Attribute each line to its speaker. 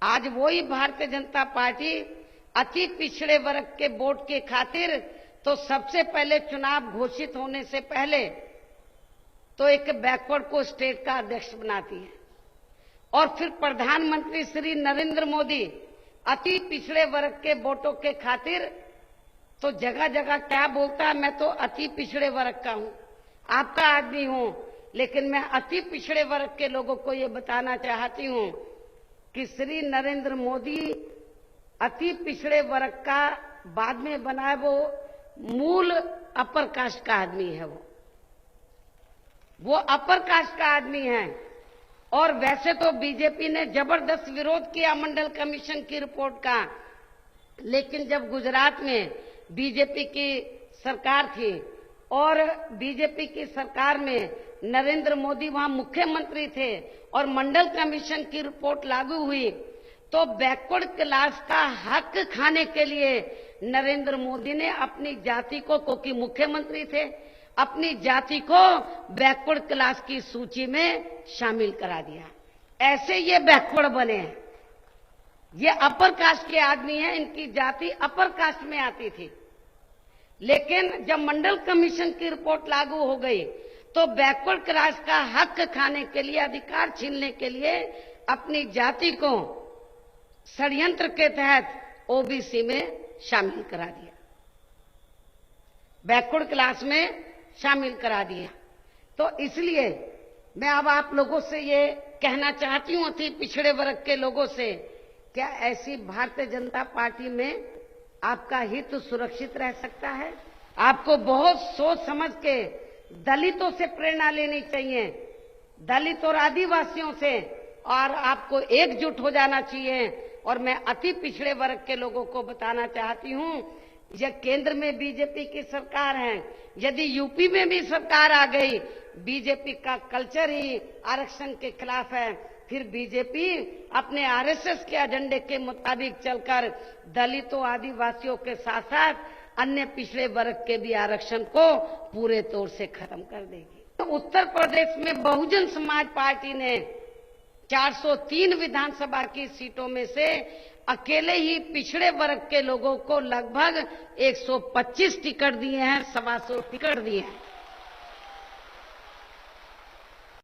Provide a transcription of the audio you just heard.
Speaker 1: आज वही भारतीय जनता पार्टी अति पिछड़े वर्ग के वोट के खातिर तो सबसे पहले चुनाव घोषित होने से पहले तो एक बैकवर्ड को स्टेट का अध्यक्ष बनाती है और फिर प्रधानमंत्री श्री नरेंद्र मोदी अति पिछड़े वर्ग के वोटों के खातिर तो जगह जगह क्या बोलता है, मैं तो अति पिछड़े वर्ग का हूं, आपका आदमी हूं, लेकिन मैं अति पिछड़े वर्ग के लोगों को ये बताना चाहती हूं कि श्री नरेंद्र मोदी अति पिछड़े वर्ग का बाद में बनाए वो मूल अपर कास्ट का आदमी है। वो अपर कास्ट का आदमी है। और वैसे तो बीजेपी ने जबरदस्त विरोध किया मंडल कमीशन की रिपोर्ट का, लेकिन जब गुजरात में बीजेपी की सरकार थी और बीजेपी की सरकार में नरेंद्र मोदी वहां मुख्यमंत्री थे और मंडल कमीशन की रिपोर्ट लागू हुई तो बैकवर्ड क्लास का हक खाने के लिए नरेंद्र मोदी ने अपनी जाति को, क्योंकि मुख्यमंत्री थे, अपनी जाति को बैकवर्ड क्लास की सूची में शामिल करा दिया। ऐसे ये बैकवर्ड बने हैं। ये अपर कास्ट के आदमी हैं, इनकी जाति अपर कास्ट में आती थी, लेकिन जब मंडल कमीशन की रिपोर्ट लागू हो गई तो बैकवर्ड क्लास का हक खाने के लिए, अधिकार छीनने के लिए अपनी जाति को षड्यंत्र के तहत ओबीसी में शामिल करा दिया, बैकवर्ड क्लास में शामिल करा दिया। तो इसलिए मैं अब आप लोगों से ये कहना चाहती हूं, अति पिछड़े वर्ग के लोगों से, क्या ऐसी भारतीय जनता पार्टी में आपका हित सुरक्षित रह सकता है? आपको बहुत सोच समझ के दलितों से प्रेरणा लेनी चाहिए, दलित और आदिवासियों से, और आपको एकजुट हो जाना चाहिए। और मैं अति पिछड़े वर्ग के लोगों को बताना चाहती हूं, यह केंद्र में बीजेपी की सरकार है, यदि यूपी में भी सरकार आ गई, बीजेपी का कल्चर ही आरक्षण के खिलाफ है, फिर बीजेपी अपने आरएसएस के एजेंडे के मुताबिक चलकर दलितों आदिवासियों के साथ साथ अन्य पिछड़े वर्ग के भी आरक्षण को पूरे तौर से खत्म कर देगी। तो उत्तर प्रदेश में बहुजन समाज पार्टी ने 403 विधानसभा की सीटों में से अकेले ही पिछड़े वर्ग के लोगों को लगभग 125 टिकट दिए हैं, 125 टिकट दिए हैं।